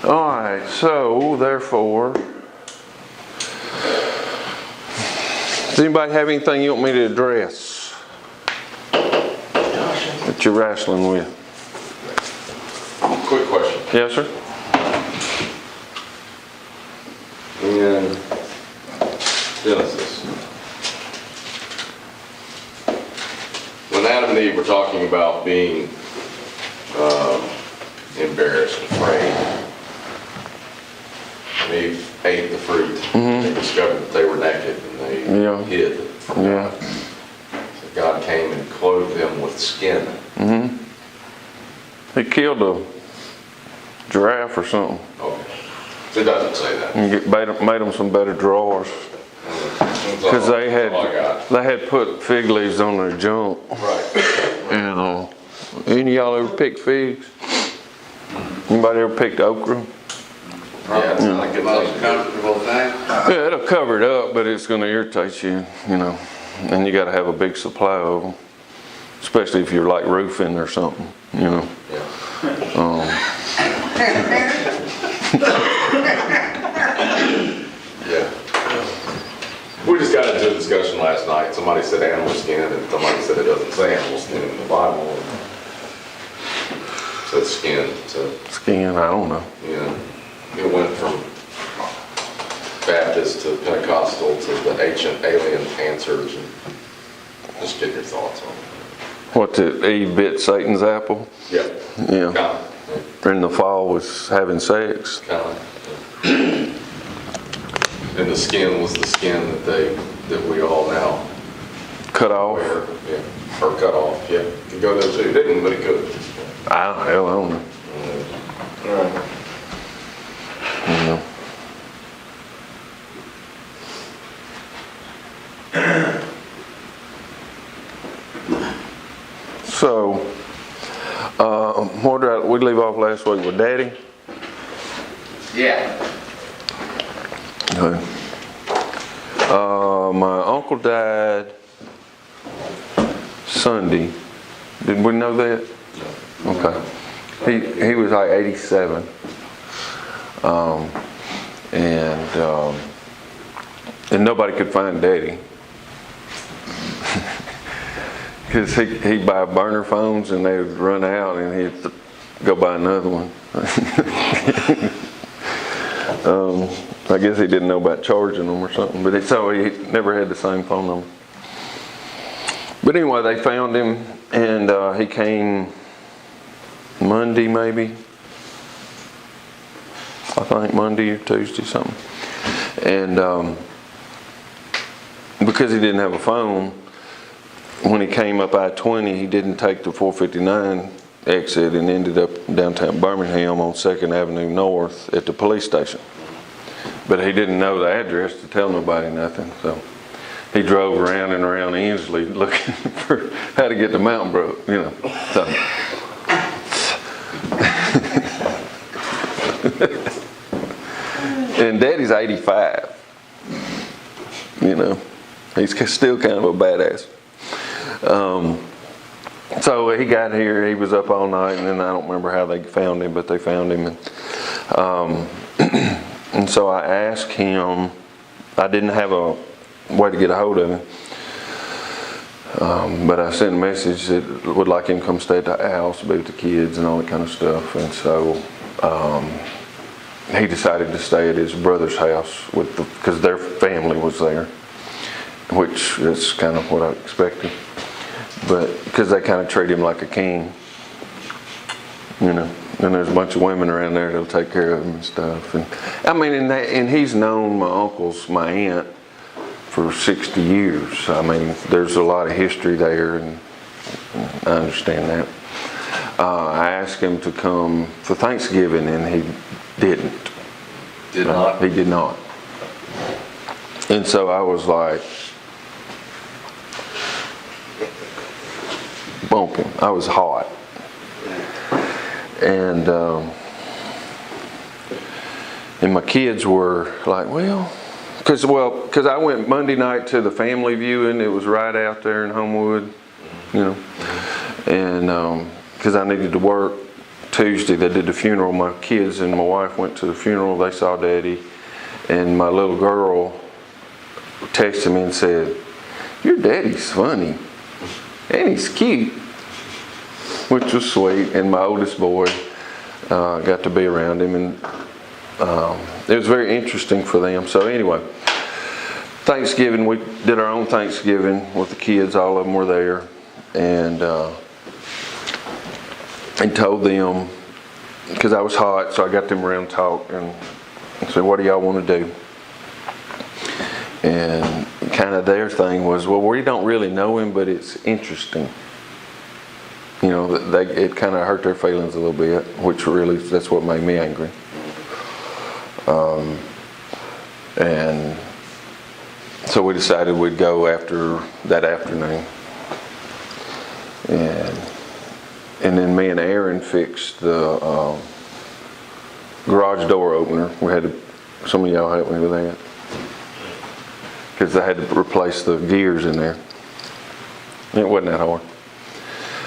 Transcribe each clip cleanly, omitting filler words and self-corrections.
All right, so therefore, does anybody have anything you want me to address that you're wrestling with? Quick question. Yes, sir. In Genesis, when Adam and Eve were talking about being embarrassed, afraid, and Eve ate the fruit. They discovered that they were naked and they hid. Yeah. So God came and clothed them with skin. He killed a giraffe or something. Okay. So it doesn't say that. And made them some better drawers. Because they had put fig leaves on their junk. Right. And any of y'all ever picked figs? Anybody ever picked okra? Yeah, it's not a good Most thing. comfortable thing. Yeah, it'll cover it up, but it's going to irritate you, you know. And you got to have a big supply of them, especially if you're like roofing or something, you know. Yeah. Yeah. We just got into a discussion last night. Somebody said animal skin, and somebody said it doesn't say animal skin in the Bible. It says skin. So, Skin, I don't know. you know, it went from Baptist to Pentecostal to the ancient alien answers. And just get your thoughts on it. What, the Eve bit Satan's apple? Yeah. Yeah. Kind of. In the fall was having sex. Kind of. And the skin was the skin that we all now Cut off. wear. Yeah. Or cut off. Yeah. Could go there too. Didn't, but it could. I don't know. Right. You know. So, what did we leave off last week with Daddy? Yeah. Okay. My uncle died Sunday. Did we know that? Okay. He was like 87. And nobody could find Daddy. Because he'd buy burner phones and they would run out and he'd go buy another one. I guess he didn't know about charging them or something, but so he never had the same phone number. But anyway, they found him and he came Monday maybe. I think Monday or Tuesday, something. And because he didn't have a phone, when he came up I-20, he didn't take the 459 exit and ended up downtown Birmingham on 2nd Avenue North at the police station. But he didn't know the address to tell nobody nothing, so he drove around and around Ensley looking for how to get to Mountain Brook, you know. So. And Daddy's 85, you know. He's still kind of a badass. So he got here, he was up all night, and then I don't remember how they found him, but they found him. And so I asked him, I didn't have a way to get a hold of him, but I sent a message that would like him to come stay at the house, be with the kids and all that kind of stuff. And so he decided to stay at his brother's house because their family was there, which is kind of what I expected. But because they kind of treat him like a king, you know, and there's a bunch of women around there that'll take care of him and stuff. And I mean, and he's known my aunt for 60 years. I mean, there's a lot of history there, and I understand that. I asked him to come for Thanksgiving, and he didn't. Did not? He did not. And so I was like, bumping. I was hot. And my kids were like, because I went Monday night to the family viewing. It was right out there in Homewood, you know. And, cause I needed to work Tuesday. They did the funeral. My kids and my wife went to the funeral. They saw Daddy. And my little girl texted me and said, "Your daddy's funny. And he's cute," which was sweet. And my oldest boy got to be around him, and it was very interesting for them. So anyway, Thanksgiving, we did our own Thanksgiving with the kids. All of them were there, and told them, because I was hot, so I got them around to talk and said, "What do y'all want to do?" And kind of their thing was, well, we don't really know him, but it's interesting. You know, it kind of hurt their feelings a little bit, which really, that's what made me angry. And so we decided we'd go after that afternoon. And then me and Aaron fixed the garage door opener. We had to, some of y'all helped me with that, because I had to replace the gears in there. It wasn't that hard.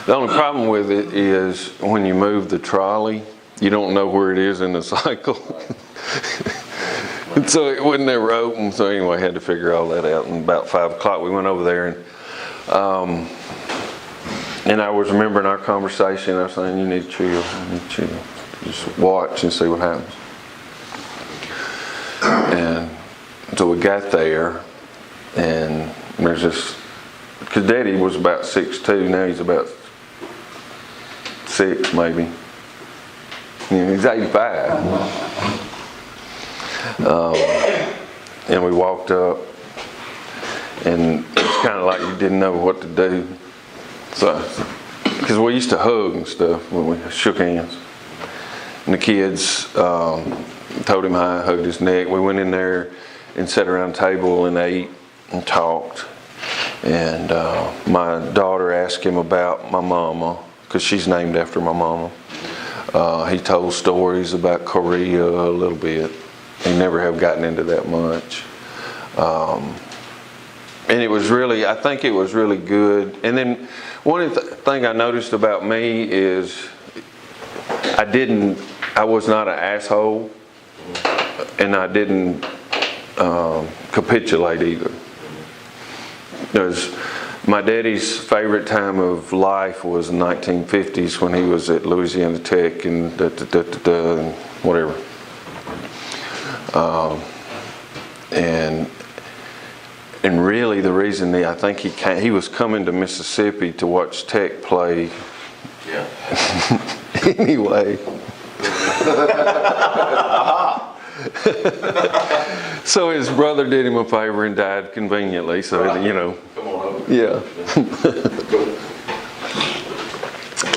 The only problem with it is when you move the trolley, you don't know where it is in the cycle. And so it wouldn't ever open. So anyway, I had to figure all that out. And about 5 o'clock we went over there, and I was remembering our conversation. I was saying, you need to chill, you need to chill. Just watch and see what happens. And so we got there, and there's this, because Daddy was about 6'2", now he's about 6 maybe. You know, he's 85. And we walked up, and it's kind of like you didn't know what to do. So, because we used to hug and stuff when we shook hands. And the kids told him hi, hugged his neck. We went in there and sat around the table and ate and talked. And my daughter asked him about my mama, because she's named after my mama. He told stories about Korea a little bit. He never have gotten into that much. And it was really, I think it was really good. And then one thing I noticed about me is I was not an asshole, and I didn't capitulate either. Because my daddy's favorite time of life was the 1950s when he was at Louisiana Tech and whatever. And really the reason I think he was coming to Mississippi to watch Tech play. Yeah. Anyway. So his brother did him a favor and died conveniently, so you know. Come on over. Yeah.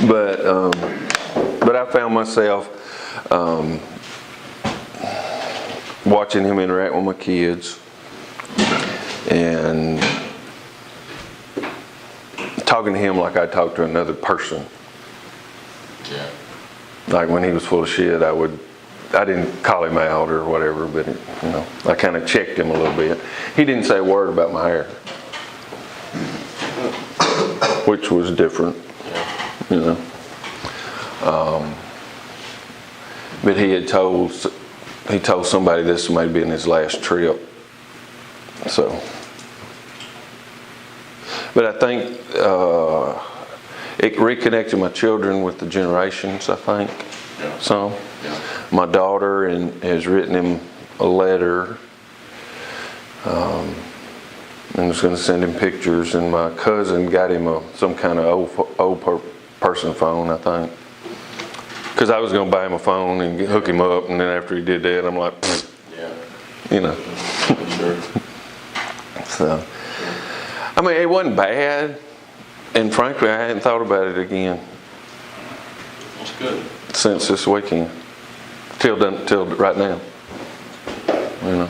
But I found myself watching him interact with my kids and talking to him like I talked to another person. Yeah. Like when he was full of shit, I didn't call him out or whatever, but you know, I kind of checked him a little bit. He didn't say a word about my hair, which was different, you know. But he told somebody this might be in his last trip. So, but I think it reconnected my children with the generations, I think. Yeah. So, Yeah. my daughter has written him a letter, and was going to send him pictures, and my cousin got him some kind of old person phone, I think. Because I was going to buy him a phone and hook him up, and then after he did that, I'm like, Yeah. you know. Sure. So, I mean, it wasn't bad, and frankly, I hadn't thought about it again That's good. since this weekend, till right now. You know.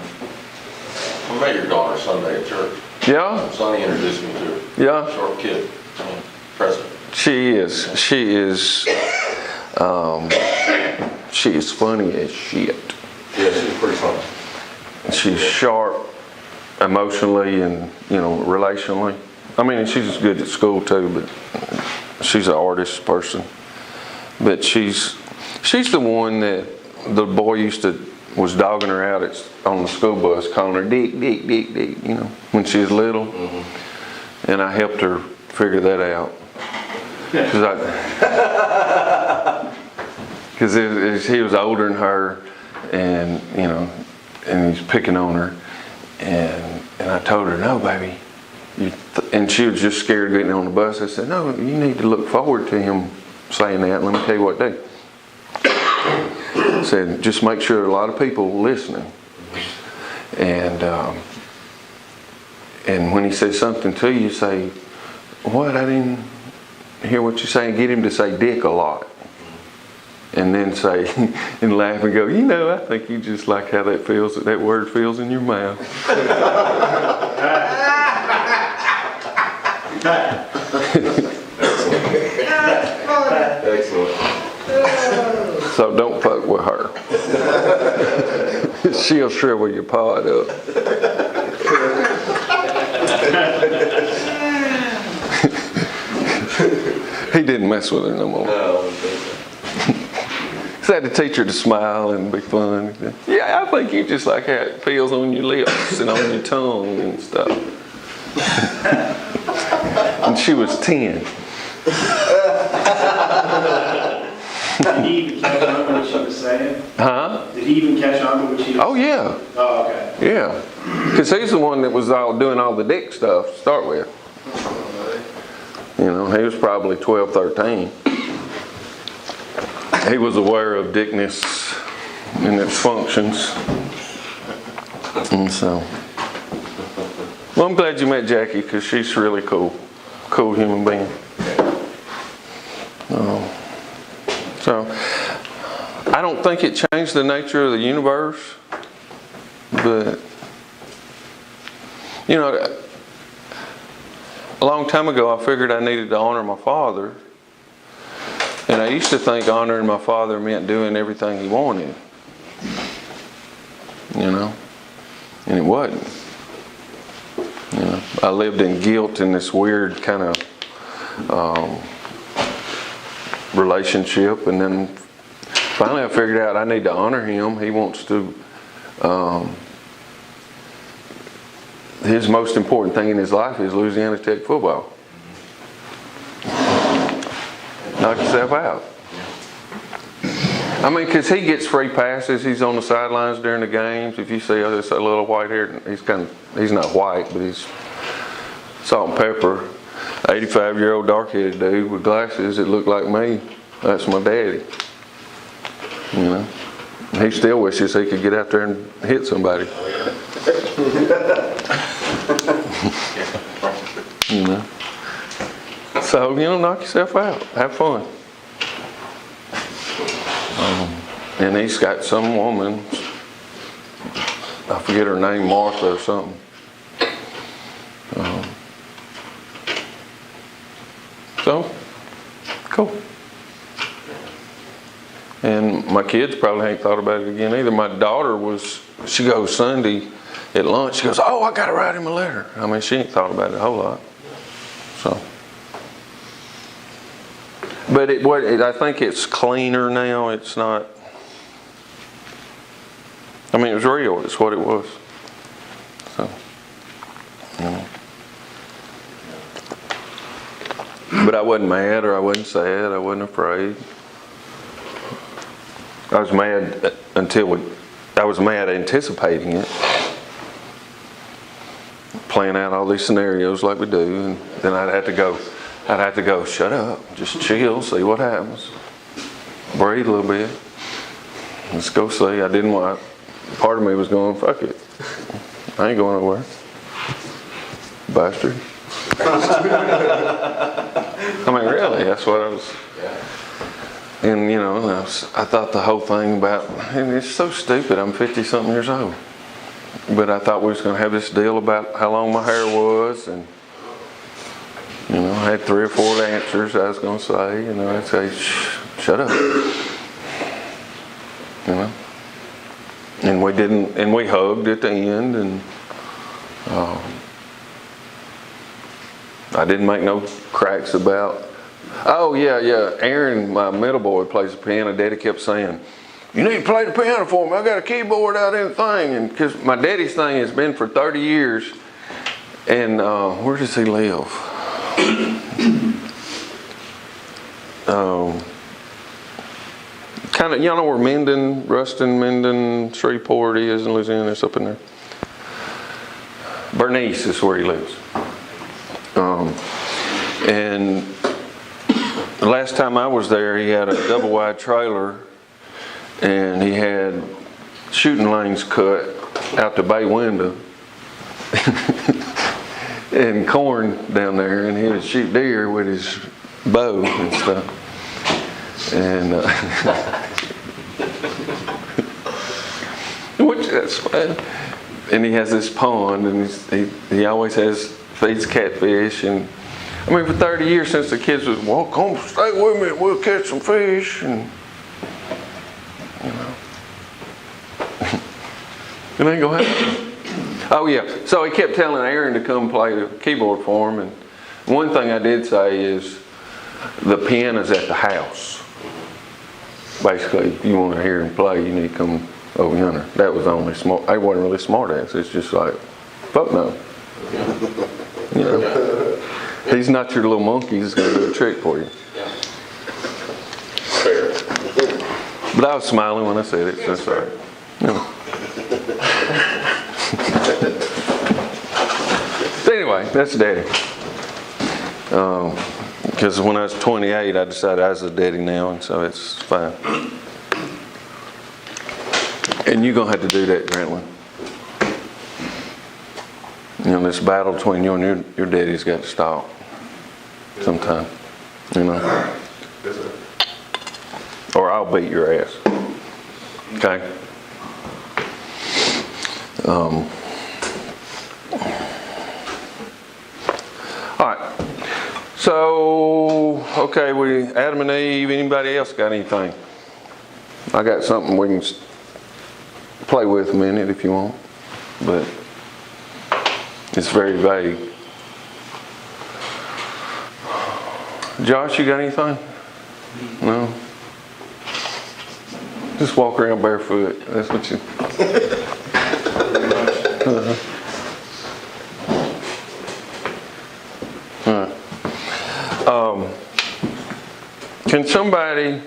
I met your daughter Sunday at church. Yeah, Sonny introduced me to her. yeah, Short kid, present. she is funny as shit. Yeah, she's pretty funny. She's sharp emotionally and, you know, relationally. I mean, she's good at school too, but she's an artist person, but she's the one that the boy was dogging her out on the school bus, calling her Dick, Dick, Dick, Dick, you know, when she was little. And I helped her figure that out. Because he was older than her, and you know, and he's picking on her, and I told her, no, baby, and she was just scared of getting on the bus. I said, no, you need to look forward to him saying that. Let me tell you what to do. I said, just make sure there are a lot of people listening, and when he says something to you, say, what? I didn't hear what you're saying. Get him to say dick a lot. And then say, and laugh and go, you know, I think you just like how that word feels in your mouth. Excellent. So don't fuck with her. She'll shrivel your pod up. He didn't mess with her no more. Just had to teach her to smile and be fun. Yeah, I think you just like how it feels on your lips and on your tongue and stuff. And she was 10. Did he even catch on to what she was saying? Huh? Did he even catch on to what she was saying? Oh, yeah. Oh, okay. Yeah. Because he's the one that was doing all the dick stuff to start with. You know, he was probably 12, 13. He was aware of dickness and its functions. And so, well, I'm glad you met Jackie, because she's really cool human being. So, I don't think it changed the nature of the universe, but, you know, a long time ago I figured I needed to honor my father. And I used to think honoring my father meant doing everything he wanted. You know? And it wasn't. You know, I lived in guilt in this weird kind of relationship, and then finally I figured out I need to honor him. He wants to, his most important thing in his life is Louisiana Tech football. Knock yourself out. I mean, because he gets free passes. He's on the sidelines during the games. If you see this a little white hair, he's not white, but he's salt and pepper. 85-year-old dark-headed dude with glasses that look like me. That's my daddy. You know, he still wishes he could get out there and hit somebody. You know. So, you know, knock yourself out. Have fun. And he's got some woman, I forget her name, Martha or something. So, cool. And my kids probably ain't thought about it again either. My daughter she goes Sunday at lunch, she goes, oh, I got to write him a letter. I mean, she ain't thought about it a whole lot. So. But I think it's cleaner now. It's not. I mean, it was real. It's what it was. So, you know. But I wasn't mad, or I wasn't sad. I wasn't afraid. I was mad I was mad anticipating it, playing out all these scenarios like we do, and then I'd have to go, shut up, just chill, see what happens. Breathe a little bit. Let's go see. Part of me was going, fuck it. I ain't going nowhere. Bastard. I mean, really, that's what I was. And, you know, I thought the whole thing about, and it's so stupid, I'm 50-something years old. But I thought we was going to have this deal about how long my hair was, and, you know, I had 3 or 4 answers I was going to say, you know, I'd say, shut up. You know? And we hugged at the end, and I didn't make no cracks about Oh, yeah. Aaron, my middle boy, plays the piano. Daddy kept saying, "You need to play the piano for me. I got a keyboard out in the thing." And because my daddy's thing has been for 30 years. And where does he live? Kind of, y'all know where Ruston, Minden, Shreveport is in Louisiana. It's up in there. Bernice is where he lives. And the last time I was there, he had a double wide trailer, and he had shooting lanes cut out the bay window, and corn down there, and he would shoot deer with his bow and stuff. And which that's fine. And he has this pond, and he always feeds catfish. And I mean, for 30 years since the kids was, "Well, come stay with me, we'll catch some fish," and you know, it ain't gonna happen. Oh yeah, so he kept telling Aaron to come play the keyboard for him. And one thing I did say is, the piano's at the house. Basically, if you want to hear him play, you need to come over yonder. That was only smart. I wasn't really smart ass. It's just like, fuck no. You know, he's not your little monkey. He's going to do a trick for you. Fair. But I was smiling when I said it. So that's all right. No. So anyway, that's Daddy. Because when I was 28, I decided I was a daddy now, and so it's fine. And you're going to have to do that, Grantland. You know, this battle between you and your daddy's got to stop sometime, you know. Or I'll beat your ass. Okay? All right. So, okay, Adam and Eve, anybody else got anything? I got something we can play with a minute if you want, but it's very vague. Josh, you got anything? No? Just walk around barefoot. That's what you... Can somebody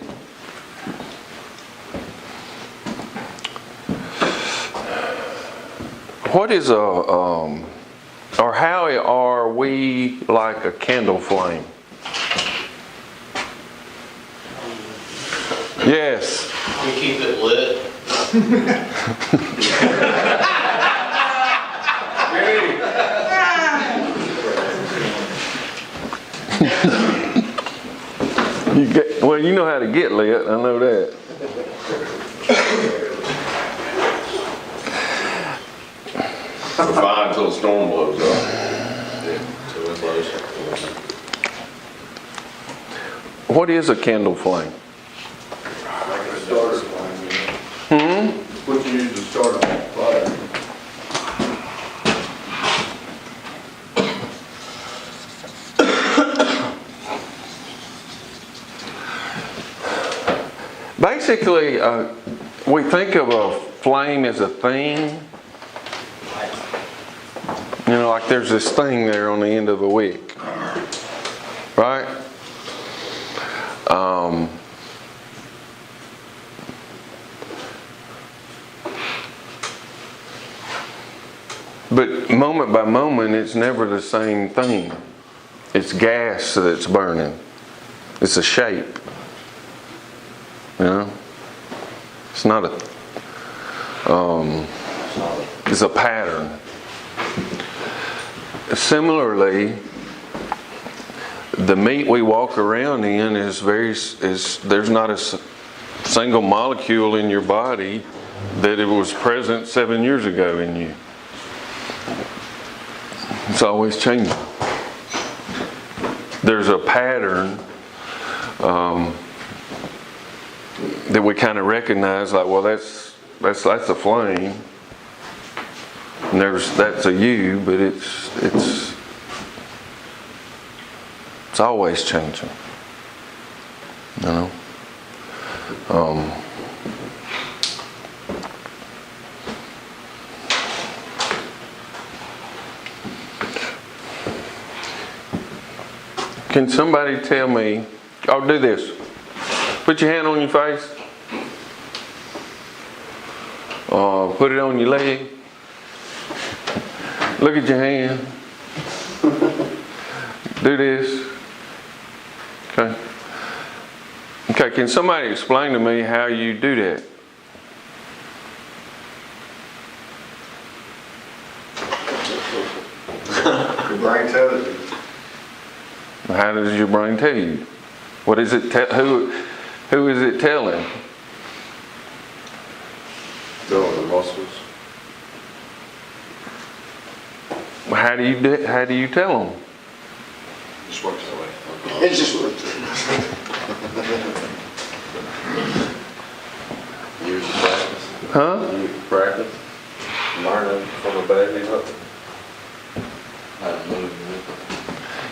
what is or how are we like a candle flame? Yes. We keep it lit. Well, you know how to get lit, I know that. We're fine until the storm blows up. What is a candle flame? Like a starter flame. What you use to start a fire. Basically, we think of a flame as a thing. You know, like there's this thing there on the end of a wick, right? But moment by moment, it's never the same thing. It's gas that's burning. It's a shape. You know? It's not a... it's a pattern. Similarly, the meat we walk around in there's not a single molecule in your body that it was present 7 years ago in you. It's always changing. There's a pattern that we kind of recognize, like, well, that's a flame, and that's a you, but it's always changing. You know? Can somebody tell me, I'll do this. Put your hand on your face. Put it on your leg. Look at your hand. Do this. Okay. Okay, can somebody explain to me how you do that? Your brain tells you. How does your brain tell you? What is it? Who is it telling? Build the muscles. How do you tell them? Just works that way. It just works. Years of practice. Huh? You practice. Learning from a baby up.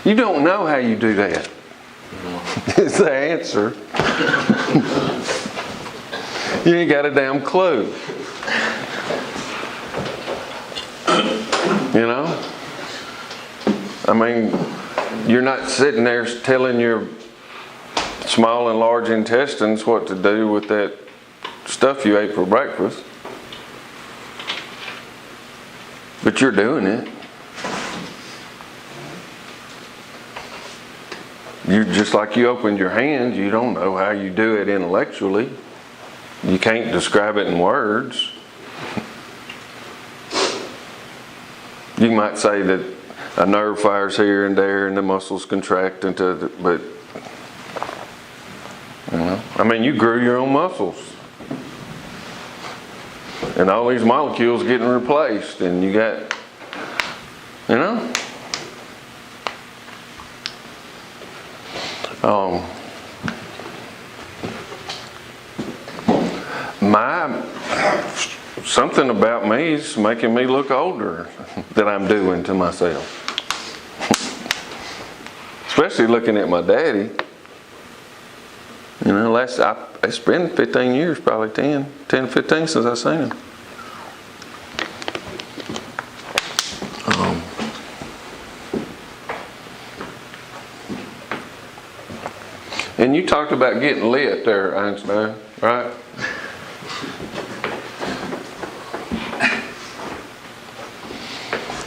You don't know how you do that. It's the answer. You ain't got a damn clue. You know? I mean, you're not sitting there telling your small and large intestines what to do with that stuff you ate for breakfast. But you're doing it. You just like you opened your hands, you don't know how you do it intellectually. You can't describe it in words. You might say that a nerve fires here and there and the muscles contract but you know, I mean, you grew your own muscles. And all these molecules getting replaced and you got, you know? Something about me is making me look older that I'm doing to myself. Especially looking at my daddy. You know, it's been 15 years, probably 10, 15 since I've seen him. And you talked about getting lit there, Einstein, right?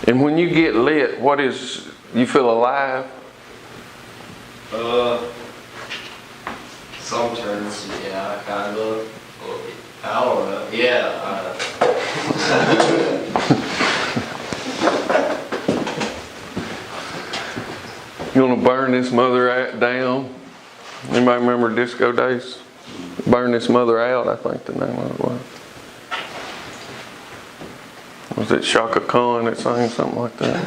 And when you get lit, you feel alive? Sometimes, yeah, kind of. I don't know. Yeah. You want to burn this mother down? Anybody remember disco days? Burn this mother out, I think the name of it was. Was it Shaka Khan that sang something like that?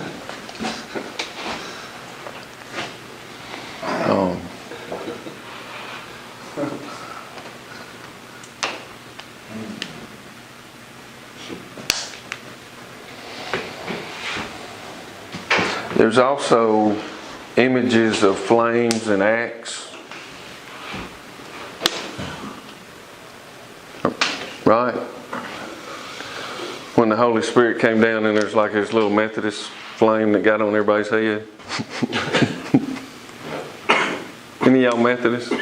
There's also images of flames and axe. Right? When the Holy Spirit came down and there's like this little Methodist flame that got on everybody's head. Any of y'all Methodists?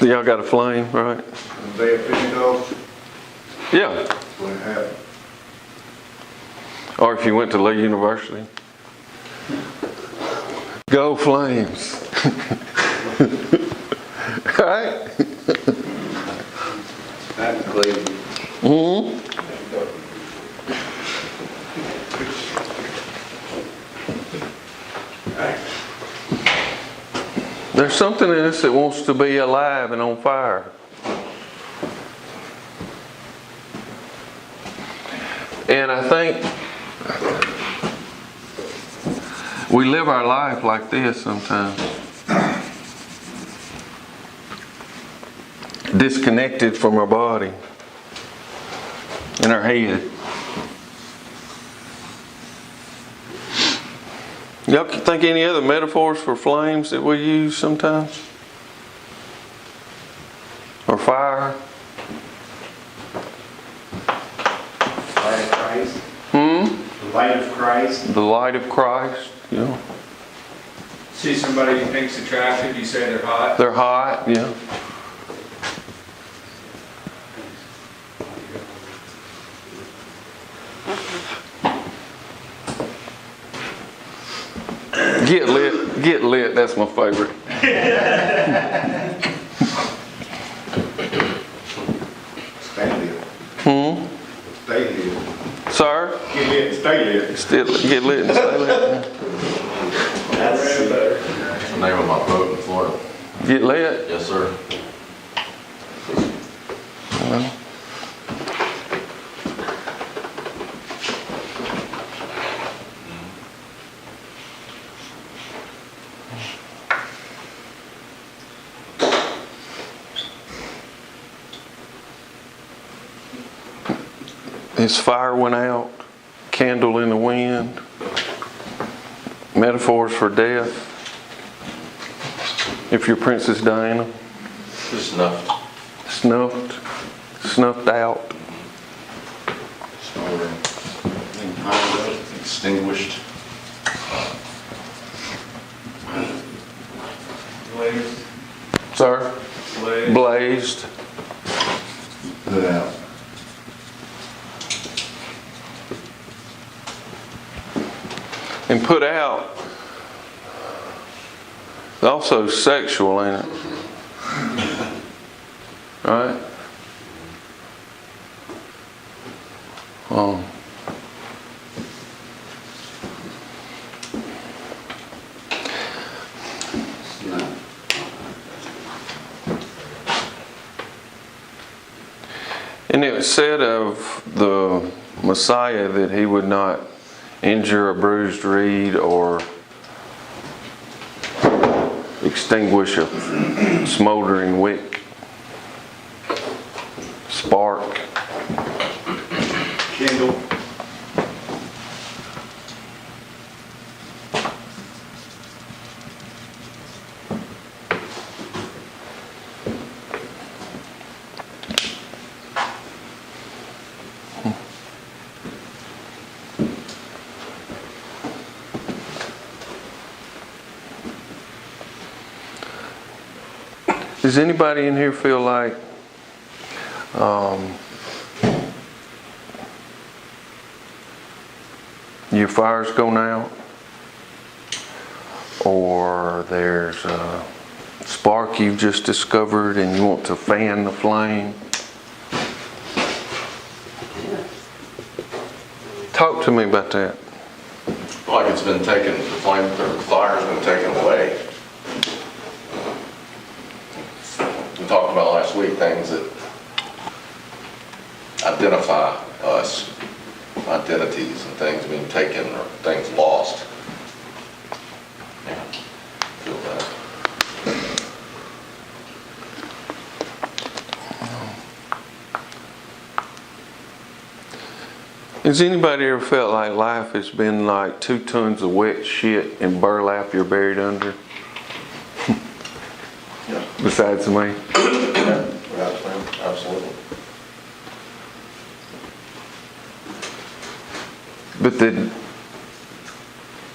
Y'all got a flame, right? They have Pentecost. Yeah. When it happened. Or if you went to Lee University. Go Flames. Right? That's Cleveland. Mm-hmm. There's something in us that wants to be alive and on fire. And I think we live our life like this sometimes. Disconnected from our body and our head. Y'all can think any other metaphors for flames that we use sometimes? Or fire? Light of Christ. Hmm? The light of Christ. The light of Christ, you know. See somebody who thinks attractive, you say they're hot. They're hot, yeah. Get lit, that's my favorite. Stay lit. Hmm? Stay lit. Sir? Get lit, stay lit. Still get lit and stay lit. That's better. That's the name of my boat in Florida. Get lit. Yes, sir. His fire went out, candle in the wind, metaphors for death. If you're Princess Diana, Just enough. snuffed out. Smoldering. Extinguished. Blazed. Sir? Blazed. Blazed. Put out. And put out. Also sexual, ain't it? Right? No. And it was said of the Messiah that he would not injure a bruised reed or extinguish a smoldering wick, spark. Kindle. Does anybody in here feel like your fire's going out, or there's a spark you've just discovered and you want to fan the flame? Talk to me about that. Like it's been taken, the flame, the fire's been taken away. We talked about last week things that identify us, identities and things being taken or things lost. Yeah, feel that. Has anybody ever felt like life has been like 2 tons of wet shit and burlap you're buried under? Besides me. Absolutely. But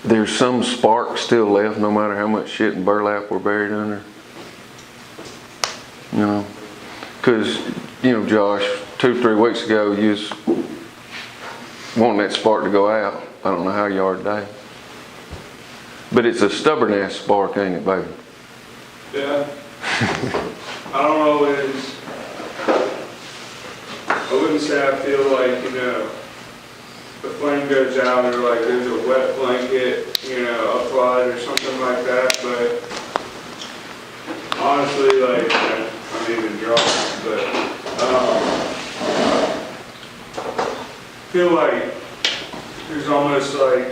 there's some spark still left no matter how much shit and burlap we're buried under. You know? Because, you know, Josh, 2 or 3 weeks ago, you was wanting that spark to go out. I don't know how you are today. But it's a stubborn ass spark, ain't it, baby? Yeah. I don't always, I wouldn't say I feel like, you know, the flame goes out or like there's a wet blanket, you know, applied or something like that, but honestly, like, I'm even drunk, but, I feel like there's almost like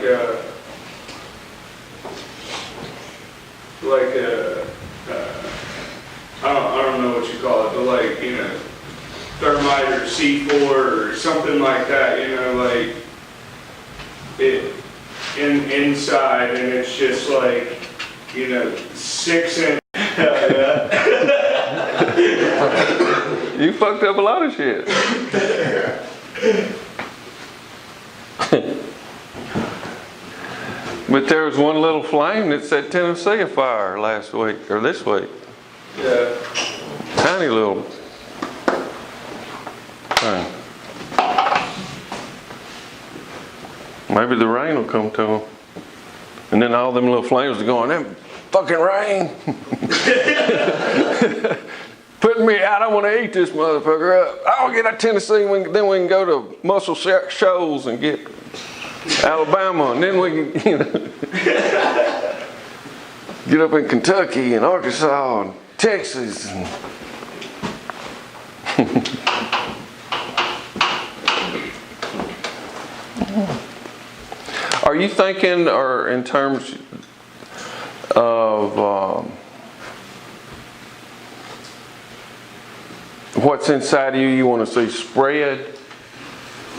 I don't know what you call it, but like, you know, thermite or C4 or something like that, you know, like, it inside, and it's just like, 6 inch. You fucked up a lot of shit. But there was one little flame that set Tennessee afire last week, or this week. Yeah. Tiny little thing. Maybe the rain will come to them. And then all them little flames are going, that fucking rain. Putting me out, I want to eat this motherfucker up. I'll get out Tennessee, then we can go to Muscle Shoals and get Alabama, and then we can, get up in Kentucky and Arkansas and Texas. Are you thinking, or in terms of what's inside of you, you want to see spread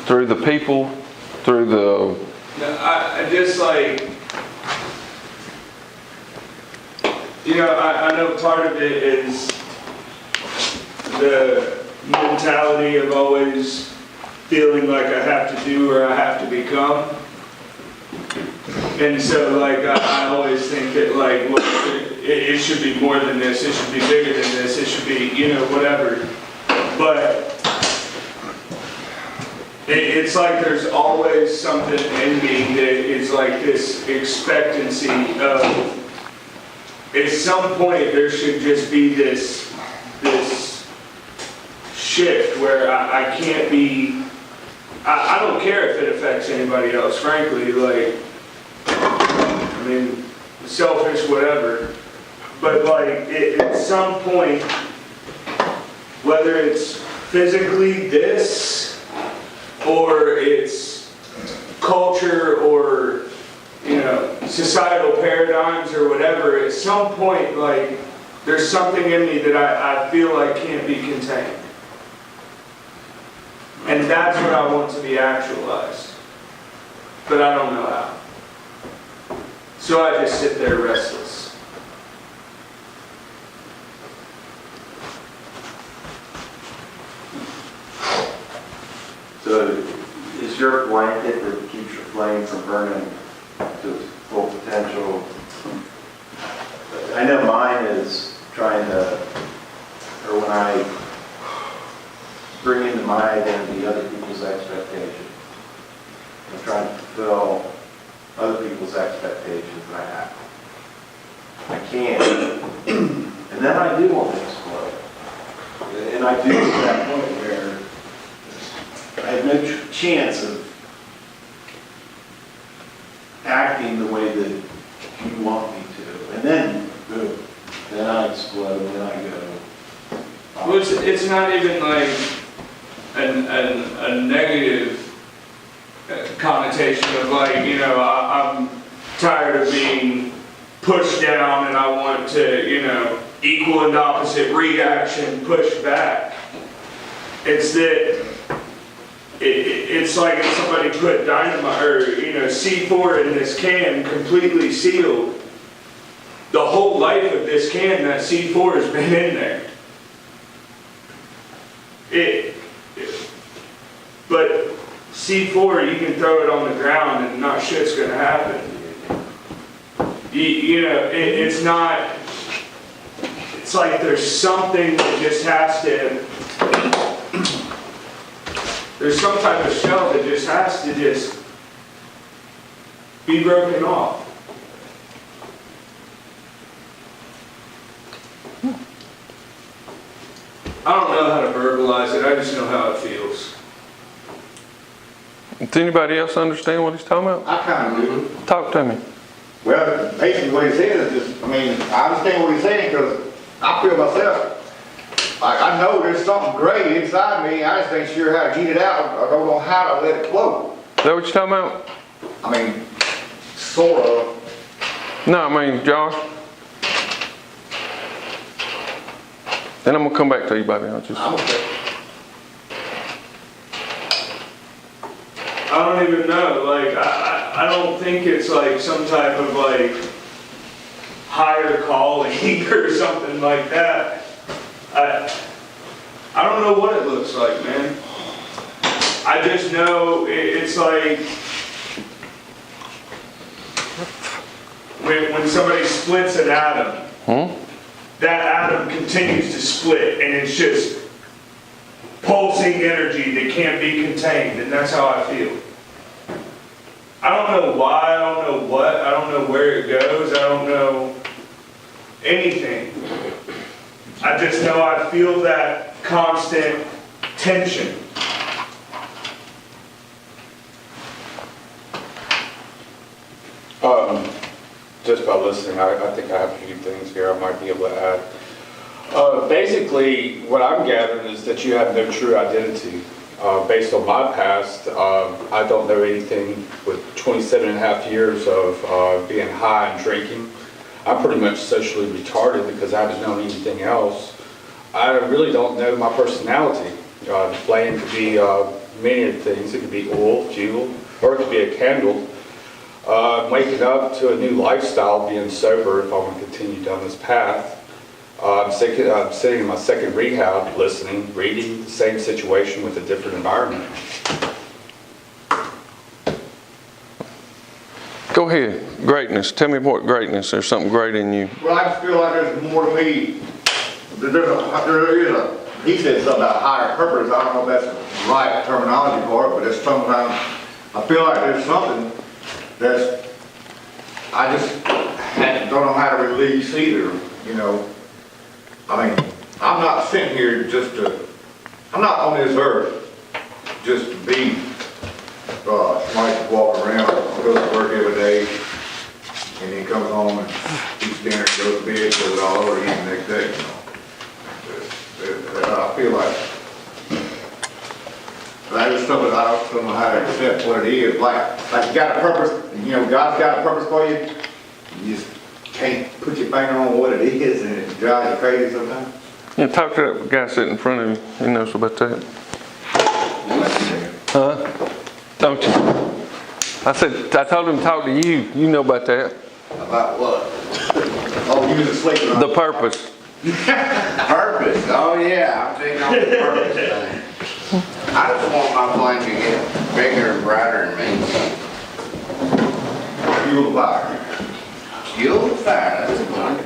through the people, through the... I just like, I know part of it is the mentality of always feeling like I have to do or I have to become. And so like, I always think that like, look, it should be more than this, it should be bigger than this, it should be, whatever. But it's like there's always something in me that is like this expectancy of, at some point there should just be this shift where I can't be, I don't care if it affects anybody else, frankly, like, selfish, whatever. But like, at some point, whether it's physically this, or it's culture, or, societal paradigms or whatever, at some point, like, there's something in me that I feel like can't be contained. And that's what I want to be actualized. But I don't know how. So I just sit there restless. So is your blanket that keeps your flame from burning to its full potential? I know mine is trying to, or when I bring into my identity other people's expectations. I'm trying to fulfill other people's expectations that I have. I can't. And then I do want to explode. And I do get to that point where I have no chance of acting the way that you want me to. And then, boom, then I explode, then I go. Well, it's not even like a negative connotation of like, I'm tired of being pushed down and I want to, equal and opposite reaction, push back. It's that it's like if somebody put dynamite or, C4 in this can completely sealed. The whole life of this can, that C4 has been in there. But C4, you can throw it on the ground and not shit's gonna happen. It's not, it's like there's something that just has to, there's some type of shell that just has to just be broken off. I don't know how to verbalize it, I just know how it feels. Does anybody else understand what he's talking about? I kind of do. Talk to me. Well, basically what he's saying is just, I understand what he's saying because I feel myself, like I know there's something great inside me, I just ain't sure how to get it out, I don't know how to let it flow. Is that what you're talking about? Sort of. No, Josh. Then I'm gonna come back to you, buddy. I'm okay. I don't even know, like, I don't think it's like some type of like higher calling or something like that. I don't know what it looks like, man. I just know it's like when somebody splits an atom, that atom continues to split, and it's just pulsing energy that can't be contained, and that's how I feel. I don't know why, I don't know what, I don't know where it goes, I don't know anything. I just know I feel that constant tension. Just by listening, I think I have a few things here I might be able to add. Basically, what I'm gathering is that you have no true identity. Based on my past, I don't know anything with 27 and a half years of being high and drinking. I'm pretty much socially retarded because I haven't known anything else. I really don't know my personality. The flame could be many things. It could be oil, fuel, or it could be a candle. I'm waking up to a new lifestyle, being sober if I want to continue down this path. I'm sitting in my second rehab, listening, reading, the same situation with a different environment. Go ahead. Greatness. Tell me what greatness. There's something great in you. Well, I just feel like there's more to me. He said something about higher purpose. I don't know if that's the right terminology for it, but it's sometimes, I feel like there's something that's, I just don't know how to release either, you know. I mean, I'm not sitting here I'm not on this earth just to be somebody to walk around, go to work every day, and then comes home and eats dinner, goes to bed, goes it all over again the next day, you know. I feel like that is something I don't know how to accept what it is. Like you got a purpose, you know, God's got a purpose for you. You just can't put your finger on what it is, and it drives you crazy sometimes. Yeah, talk to that guy sitting in front of you. He knows about that. Huh? Don't you? I told him to talk to you. You know about that. About what? Oh, you was asleep. The purpose. Purpose, oh yeah, I'm taking on the purpose thing. I just want my flame to get bigger and brighter and me. Fuel the fire. Fuel the fire, that's a good one.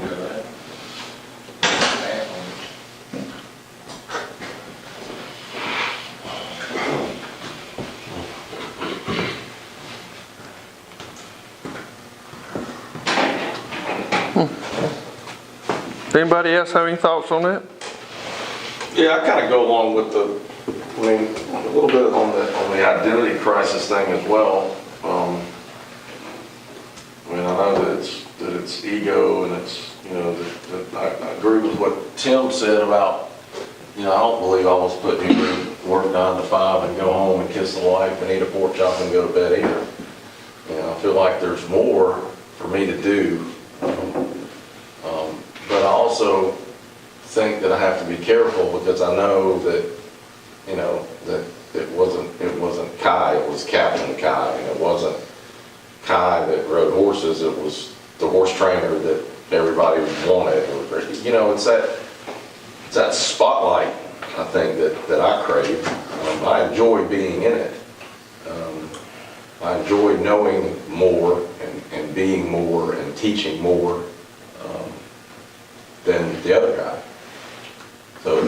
Anybody else have any thoughts on that? Yeah, I kind of go along with a little bit on the identity crisis thing as well. I know that it's ego, and it's, you know, that I agree with what Tim said about, you know, I don't believe I was put here to work 9 to 5 and go home and kiss the wife and eat a pork chop and go to bed either. You know, I feel like there's more for me to do. But I also think that I have to be careful because I know that, you know, that it wasn't Kai, it was Captain Kai, and it wasn't Kai that rode horses, it was the horse trainer that everybody wanted. You know, it's that spotlight, I think, that I crave. I enjoy being in it. I enjoy knowing more and being more and teaching more than the other guy. So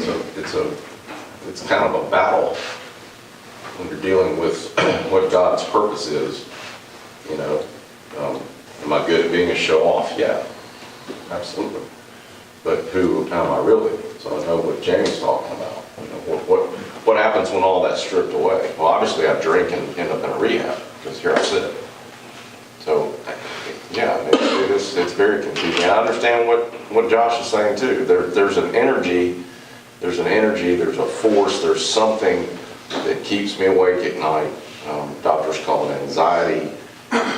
it's kind of a battle when you're dealing with what God's purpose is. You know, am I good at being a show off? Yeah, absolutely. But who am I really? So I know what Jamie's talking about. You know, what happens when all that's stripped away? Well, obviously I drink and end up in a rehab because here I sit. So yeah, it's very confusing. I understand what Josh is saying too. There's an energy, there's a force, there's something that keeps me awake at night. Doctors call it anxiety,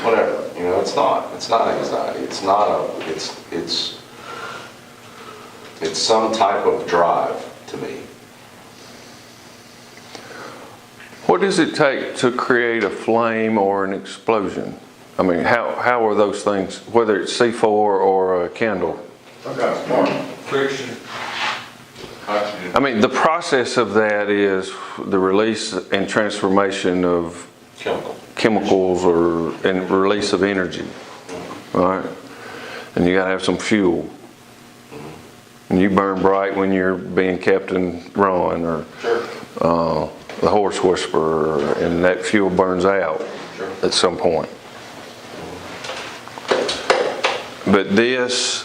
whatever. You know, it's not anxiety. It's some type of drive to me. What does it take to create a flame or an explosion? I mean, how are those things, whether it's C4 or a candle? Some kind of spark. Friction. Oxygen. I mean, the process of that is the release and transformation of chemicals and release of energy, right? And you gotta have some fuel. And you burn bright when you're being Captain Ron or the Horse Whisperer, and that fuel burns out at some point. But this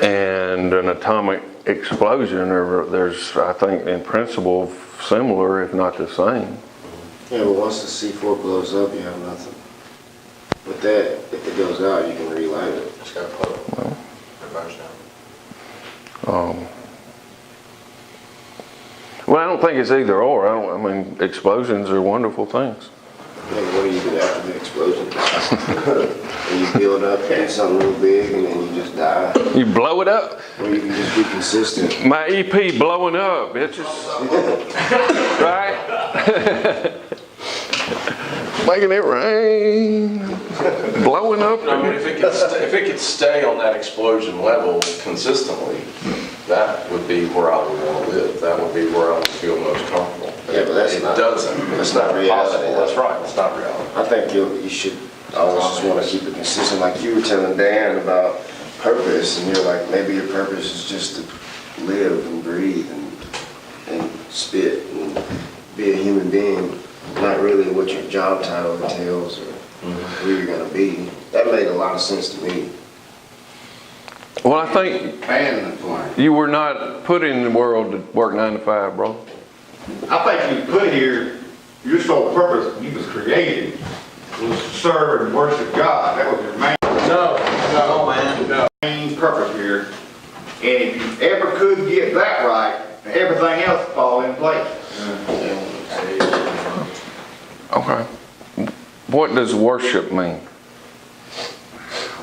and an atomic explosion, there's, I think, in principle, similar, if not the same. Yeah, but once the C4 blows up, you have nothing. With that, if it goes out, you can relight it. Just gotta put it. Well, It burns down. Well, I don't think it's either or. I mean, explosions are wonderful things. Yeah, but what do you do after the explosion? And you build up, do something real big, and then you just die. You blow it up. Or you can just be consistent. My EP blowing up, bitches. Right? Making it rain. Blowing up. I mean, if it could stay on that explosion level consistently, that would be where I would want to live. That would be where I would feel most comfortable. Yeah, but that's It not- doesn't. that's not reality. Possible. That's right. It's not reality. I think you should always just want to keep it consistent. Like you were telling Dan about purpose, and you're like, maybe your purpose is just to live and breathe and spit and be a human being, not really what your job title entails or who you're going to be. That made a lot of sense to me. Well, I think Fan the flame. you were not put in the world to work 9 to 5, bro. I think you put here, your sole purpose, you was created, was to serve and worship God. That was your main purpose here. And if you ever could get that right, everything else fall in place. Okay. What does worship mean?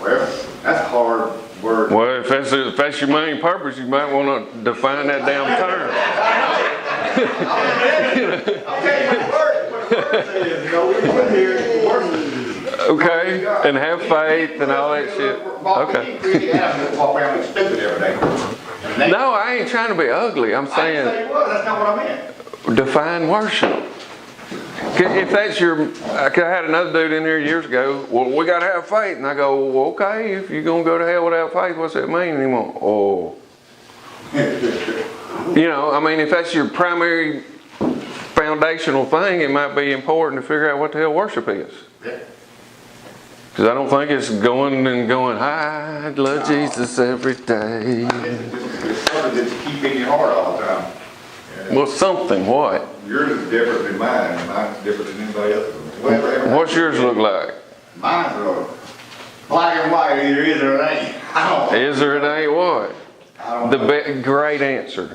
Well, that's a hard word. Well, if that's your main purpose, you might want to define that damn term. I'll tell you what the word says, you know, we put here to worship. Okay, and have faith and all that shit. Okay. Walk around and stupid every day. No, I ain't trying to be ugly. I'm I didn't say saying it was, that's not what I meant. define worship. If that's your, I had another dude in there years ago, well, we got to have faith. And I go, well, okay, if you're going to go to hell without faith, what's that mean anymore? Oh. You know, I mean, if that's your primary foundational thing, it might be important to figure out what the hell worship is. Because I don't think it's going, I love Jesus every day. It's something that you keep in your heart all the time. Well, something, what? Yours is different than mine, and mine's different than anybody else's. What's yours look like? Mine's black and white, either is or it ain't. I don't know. Is or it ain't what? I don't know. Great answer.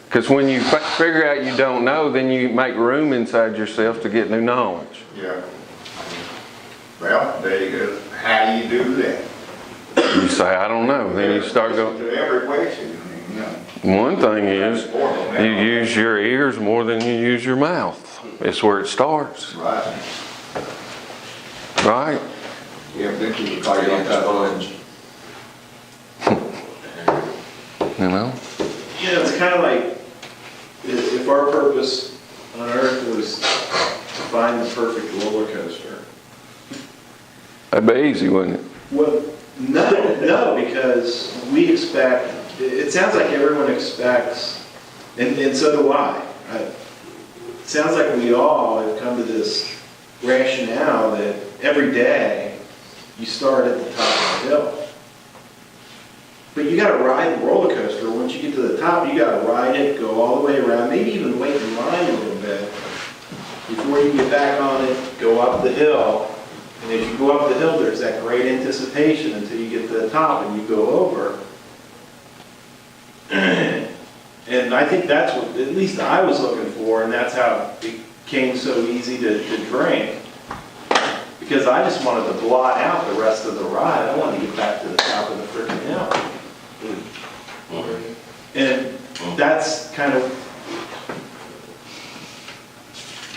Because when you figure out you don't know, then you make room inside yourself to get new knowledge. Yeah. Well, there you go. How do you do that? You say, I don't know. Then you start going. To every question, you know. One thing is, you use your ears more than you use your mouth. It's where it starts. Right. Right? Yeah, then you call you on Sponge. You know? Yeah, it's kind of like, if our purpose on earth was to find the perfect roller coaster. That'd be easy, wouldn't it? Well, no, because we expect, it sounds like everyone expects, and so do I. It sounds like we all have come to this rationale that every day you start at the top of the hill. But you gotta ride the roller coaster. Once you get to the top, you gotta ride it, go all the way around, maybe even wait in line a little bit before you get back on it, go up the hill. And as you go up the hill, there's that great anticipation until you get to the top and you go over. And I think that's what, at least I was looking for, and that's how it became so easy to drink. Because I just wanted to blot out the rest of the ride. I wanted to get back to the top of the freaking hill. And that's kind of,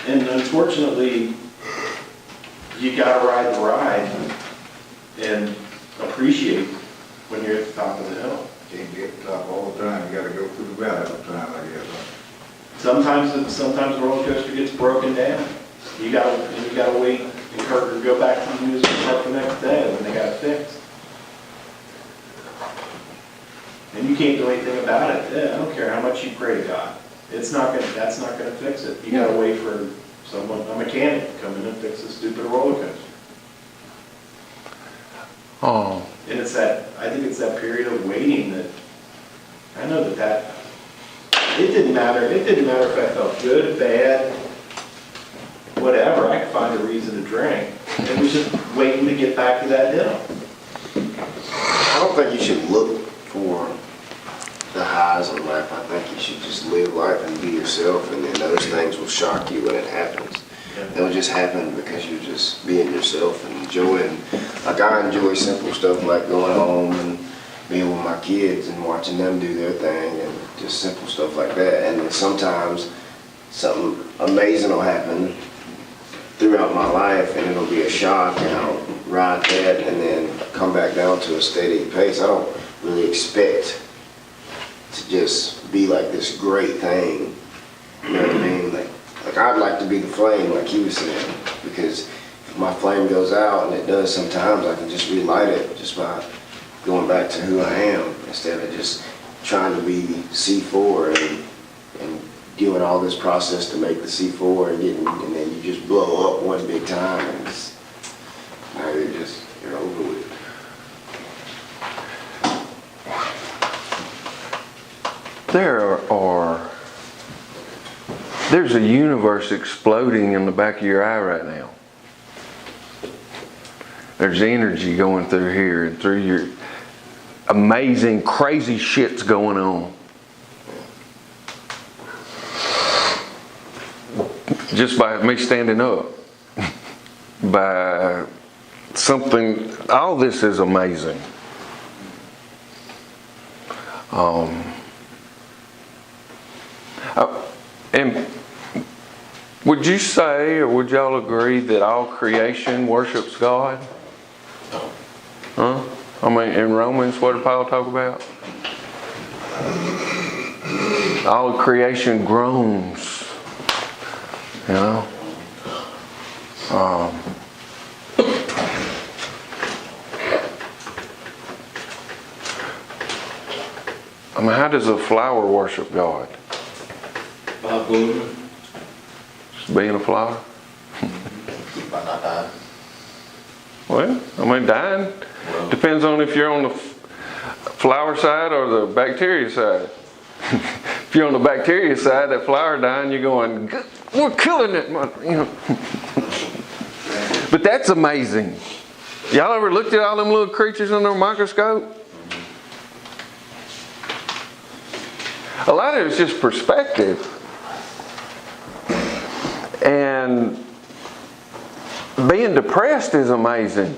and unfortunately, you gotta ride the ride and appreciate when you're at the top of the hill. Can't be at the top all the time, you gotta go through the valley sometimes, I guess. Sometimes the roller coaster gets broken down. You gotta wait and go back to the amusement park the next day when they got it fixed. And you can't do anything about it. Yeah, I don't care how much you pray to God. That's not gonna fix it. You gotta wait for a mechanic to come in and fix a stupid roller coaster. Oh, And I think it's that period of waiting that, I know that it didn't matter if I felt good, bad, whatever, I could find a reason to drink. It was just waiting to get back to that hill. I don't think you should look for the highs in life. I think you should just live life and be yourself, and then those things will shock you when it happens. They'll just happen because you're just being yourself and enjoying. Like, I enjoy simple stuff like going home and being with my kids and watching them do their thing and just simple stuff like that. And then sometimes something amazing will happen throughout my life and it'll be a shock and I'll ride that and then come back down to a steady pace. I don't really expect to just be like this great thing. You know what I mean? Like I'd like to be the flame, like he was saying, because if my flame goes out, and it does sometimes, I can just relight it just by going back to who I am instead of just trying to be C4 and doing all this process to make the C4 and then you just blow up one big time and now you're over with it. There's a universe exploding in the back of your eye right now. There's energy going through here and through your amazing, crazy shit's going on. Just by me standing up. By something, all this is amazing. And would you say, or would y'all agree that all creation worships God? Huh? I mean, in Romans, what did Paul talk about? All creation groans. You know? I mean, how does a flower worship God? By blooming. Just being a flower? By not dying. Well, I mean, dying depends on if you're on the flower side or the bacteria side. If you're on the bacteria side, that flower dying, you're going, we're killing it, you know. But that's amazing. Y'all ever looked at all them little creatures under a microscope? A lot of it's just perspective. And being depressed is amazing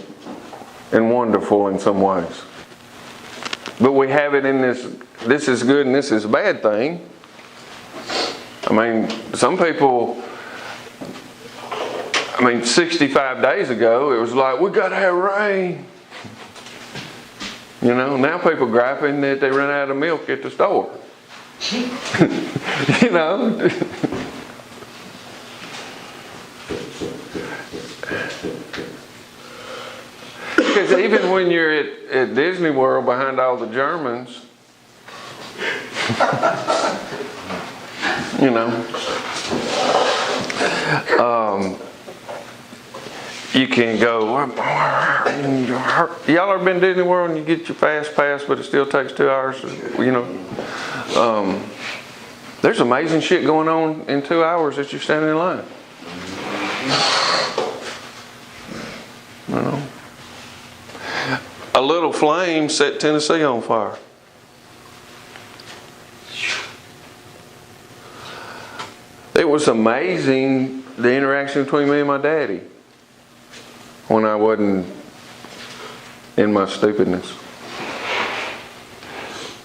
and wonderful in some ways. But we have it in this is good and this is bad thing. I mean, some people, 65 days ago, it was like, we got to have rain. You know, now people griping that they run out of milk at the store. You know? Because even when you're at Disney World behind all the Germans, you know, you can go, y'all ever been to Disney World and you get your fast pass but it still takes 2 hours, you know. There's amazing shit going on in 2 hours that you're standing in line. You know. A little flame set Tennessee on fire. It was amazing, the interaction between me and my daddy when I wasn't in my stupidness.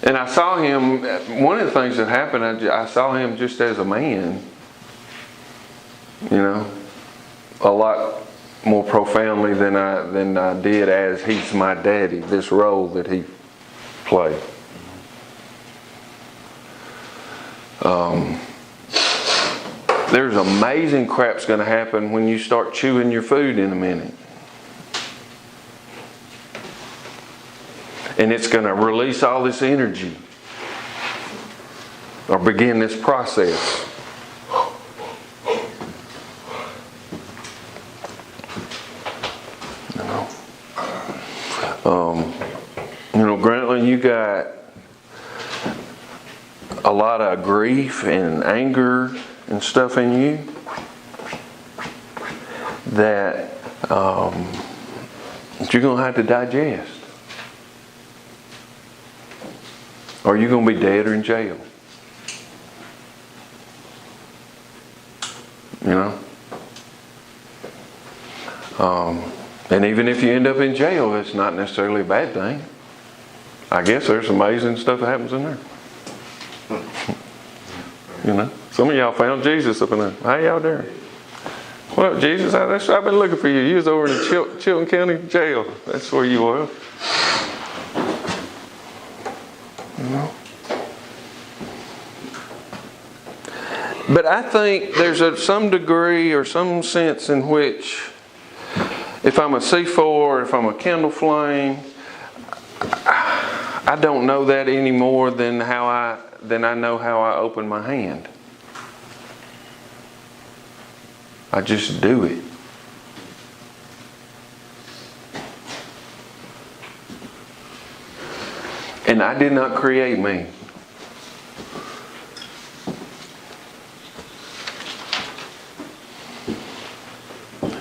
And I saw him, one of the things that happened, I saw him just as a man, you know, a lot more profoundly than I did as he's my daddy, this role that he played. There's amazing crap's going to happen when you start chewing your food in a minute. And it's going to release all this energy or begin this process. Grantland, you got a lot of grief and anger and stuff in you that you're going to have to digest. Or you're going to be dead or in jail. You know? And even if you end up in jail, it's not necessarily a bad thing. I guess there's amazing stuff that happens in there. You know? Some of y'all found Jesus up in there. How y'all doing? What up, Jesus? I've been looking for you. You was over in the Chilton County Jail. That's where you were. You know? But I think there's some degree or some sense in which if I'm a C4 or if I'm a candle flame, I don't know that any more than I know how I open my hand. I just do it. And I did not create me.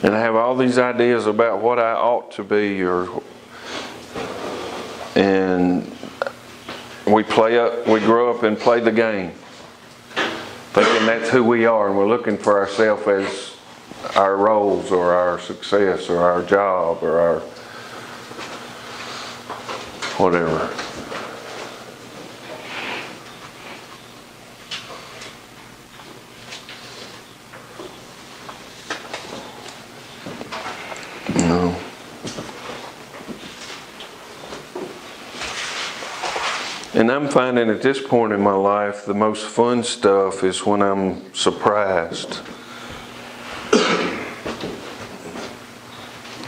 And I have all these ideas about what I ought to be, and we grow up and play the game, thinking that's who we are, and we're looking for ourselves as our roles or our success or our job or our whatever. No. And I'm finding at this point in my life, the most fun stuff is when I'm surprised.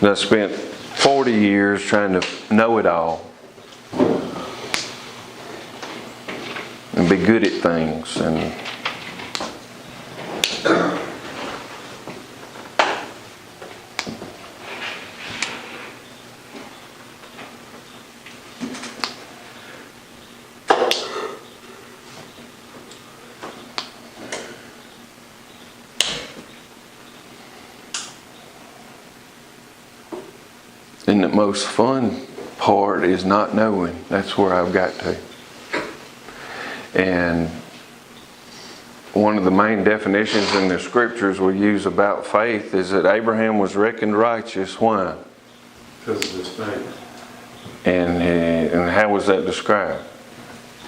And I spent 40 years trying to know it all and be good at things. And the most fun part is not knowing. That's where I've got to. And one of the main definitions in the scriptures we use about faith is that Abraham was reckoned righteous. Why? Because of his faith. And how was that described?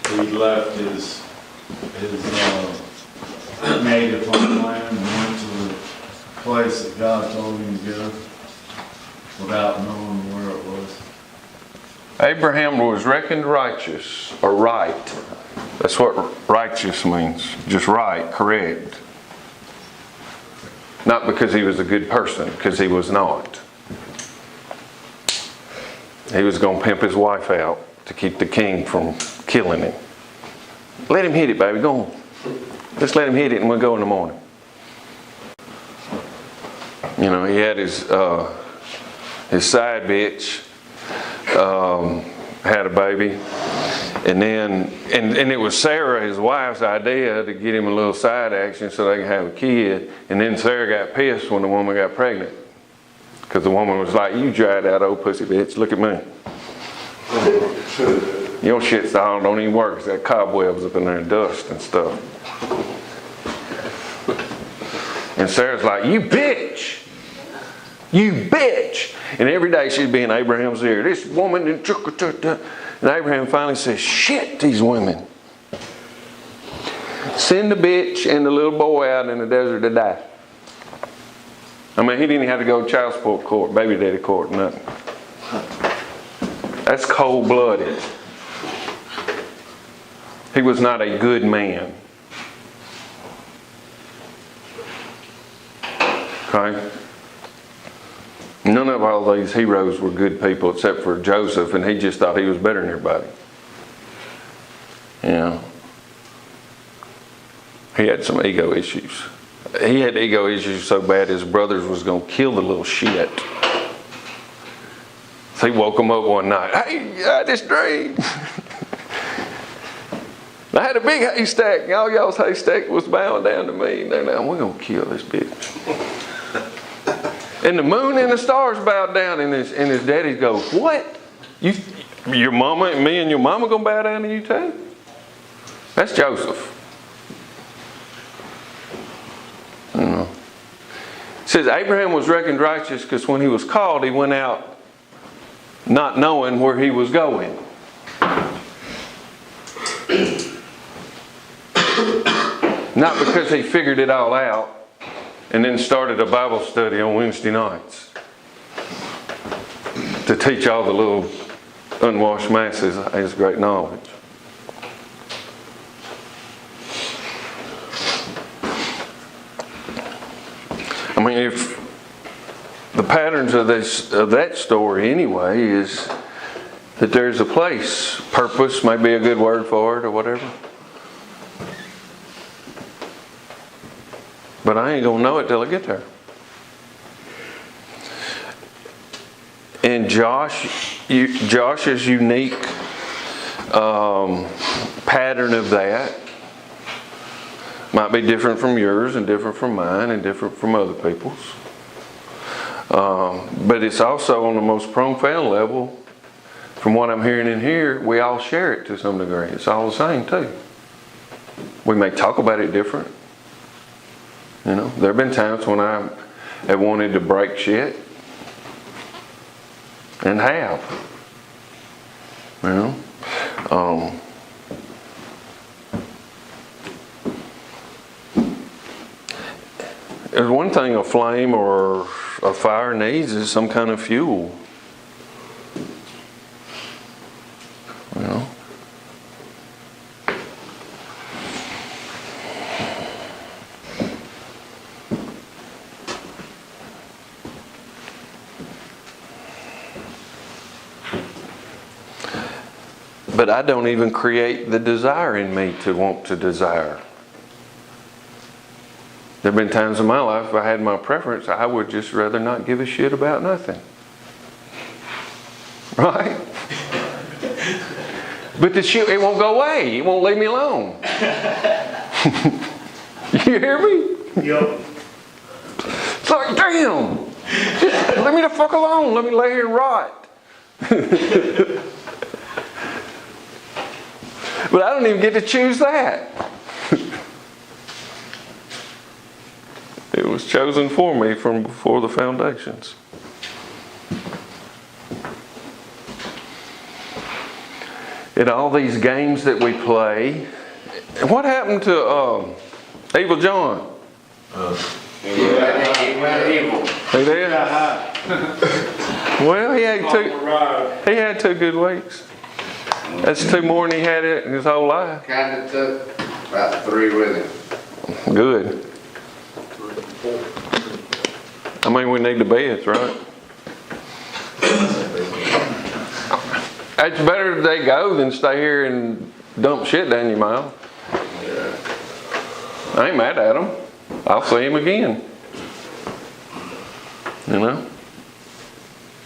He left his native homeland and went to the place that God told him to go without knowing where it was. Abraham was reckoned righteous, or right. That's what righteous means. Just right, correct. Not because he was a good person, because he was not. He was going to pimp his wife out to keep the king from killing him. Let him hit it, baby. Go on. Just let him hit it and we'll go in the morning. You know, he had his side bitch had a baby, and then and it was Sarah, his wife's idea, to get him a little side action so they could have a kid. And then Sarah got pissed when the woman got pregnant, because the woman was like, "You dried out old pussy bitch, look at me. Your shit's all don't even work. It's got cobwebs up in there and dust and stuff." And Sarah's like, "You bitch! You bitch!" And every day she'd be in Abraham's ear. "This woman," and Abraham finally says, "Shit, these women. Send the bitch and the little boy out in the desert to die. I mean, he didn't have to go to child support court, baby daddy court, nothing. That's cold-blooded. He was not a good man. Okay? None of all these heroes were good people except for Joseph, and he just thought he was better than everybody. You know? He had some ego issues. He had ego issues so bad his brothers was going to kill the little shit. So he woke him up one night. Hey, I had this dream. I had a big haystack, and all y'all's haystack was bowing down to me. And they're now, we're going to kill this bitch. And the moon and the stars bowed down, and his daddy goes, what? Your mama and me and your mama going to bow down to you too? That's Joseph. You know. It says Abraham was reckoned righteous because when he was called, he went out not knowing where he was going. Not because he figured it all out and then started a Bible study on Wednesday nights to teach all the little unwashed masses his great knowledge. I mean, if the patterns of that story anyway is that there's a place, purpose may be a good word for it or whatever. But I ain't gonna know it till I get there. And Josh's unique pattern of that might be different from yours and different from mine and different from other people's. But it's also on the most profound level, from what I'm hearing in here, we all share it to some degree. It's all the same too. We may talk about it different. You know, there have been times when I have wanted to break shit. And have. You know? There's one thing a flame or a fire needs is some kind of fuel. You know? But I don't even create the desire in me to want to desire. There have been times in my life if I had my preference, I would just rather not give a shit about nothing. Right? But the shit, it won't go away. It won't leave me alone. You hear me? Yep. It's like, damn. Just leave me the fuck alone. Let me lay here and rot. But I don't even get to choose that. It was chosen for me from before the foundations. In all these games that we play, what happened to Evil John? He went evil. He did? Well, he had 2 good weeks. That's 2 more than he had it in his whole life. Kinda took about 3 with him. Good. I mean, we need the beds, right? It's better if they go than stay here and dump shit down your mouth. I ain't mad at him. I'll see him again. You know?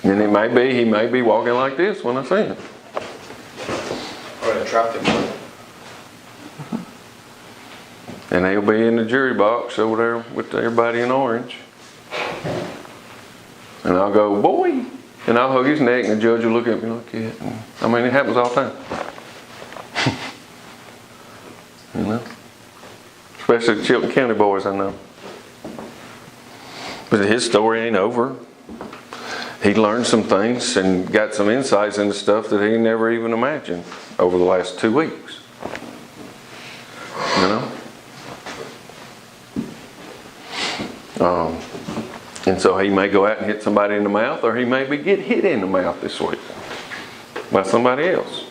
And he may be walking like this when I see him. Or a traffic light. And he'll be in the jury box over there with everybody in orange. And I'll go, boy. And I'll hug his neck and the judge will look at me like that. I mean, it happens all the time. You know? Especially the Chilton County boys I know. But his story ain't over. He learned some things and got some insights into stuff that he never even imagined over the last 2 weeks. You know? And so he may go out and hit somebody in the mouth, or he may get hit in the mouth this week by somebody else.